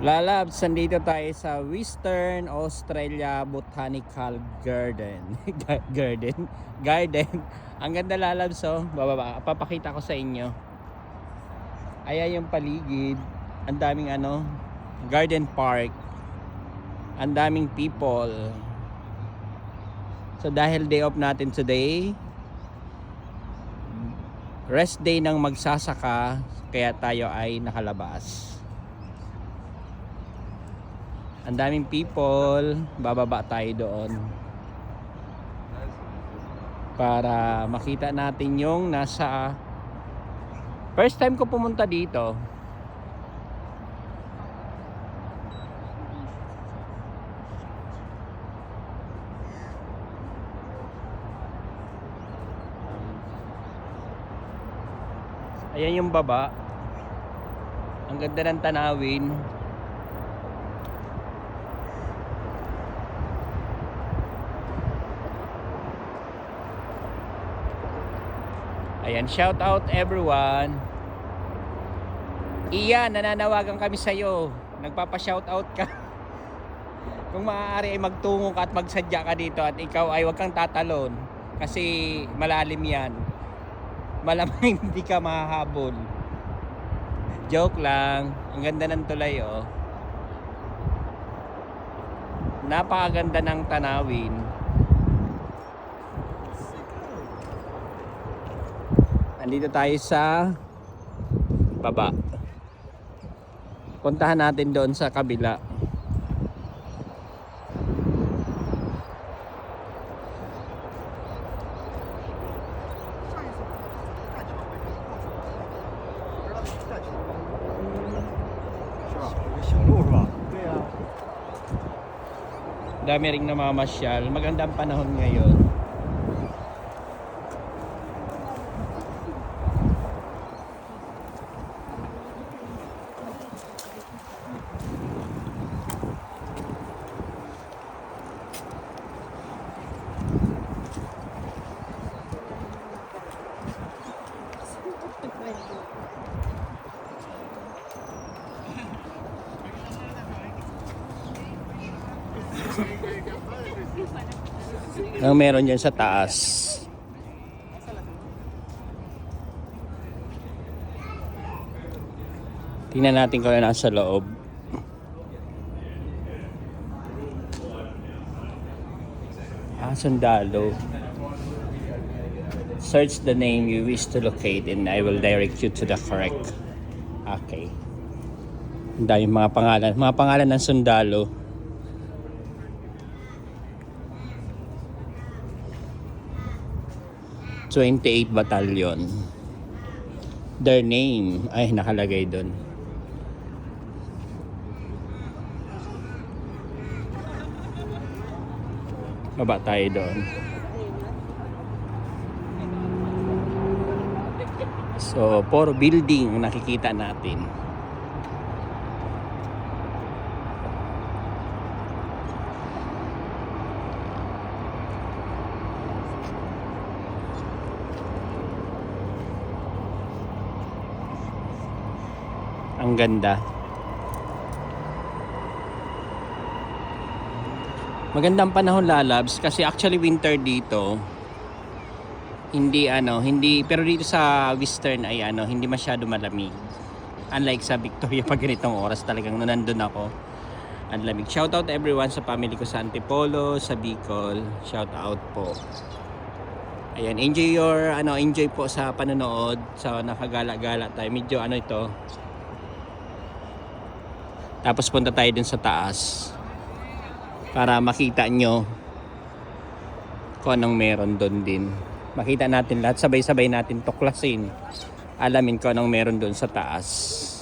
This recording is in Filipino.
Lalabs, nandito tayo sa Western Australia Botanical Garden. Garden. Ang ganda, lalabs, oh. Bababa. Papakita ko sa inyo. Ayan yung paligid. Ang daming garden park. Ang daming people. So dahil day off natin today, rest day ng magsasaka, kaya tayo ay nakalabas. Ang daming people, bababa tayo doon para makita natin yung nasa first time ko pumunta dito. Ayan yung baba. Ang ganda ng tanawin. Ayan, shout out everyone. Iyan, nananawagan kami sa iyo. Nagpapa-shout out ka. Kung maaari ay magtungo ka at magsadya ka dito at ikaw ay wag kang tatalon kasi malalim 'yan. Malamang hindi ka mahahabol. Joke lang. Ang ganda ng tulay, oh. Napakaganda ng tanawin. Andito tayo sa baba. Puntahan natin doon sa kabila. Dami ring namamasyal. Magandang panahon ngayon. Ang meron dyan sa taas. Tingnan natin kung ano nasa loob. Sundalo. Search the name you wish to locate and I will direct you to the correct. Okay. Ang daming mga pangalan. Mga pangalan ng sundalo. '28 Battalion. Their name ay nakalagay doon. Baba tayo doon. So, puro building nakikita natin. Ang ganda. Magandang panahon, lalabs, kasi actually winter dito. Hindi pero dito sa Western ay hindi masyado malamig. Unlike sa Victoria pag ganitong oras talagang nandun ako. Ang lamig. Shout out everyone sa family ko sa Antipolo, sa Bicol. Shout out po. Ayan, enjoy po sa panonood, sa nakagala-gala tayo. Medyo ito. Tapos punta tayo dun sa taas para makita nyo kung anong meron dun din. Makita natin lahat, sabay-sabay natin tuklasin. Alamin kung anong meron dun sa taas.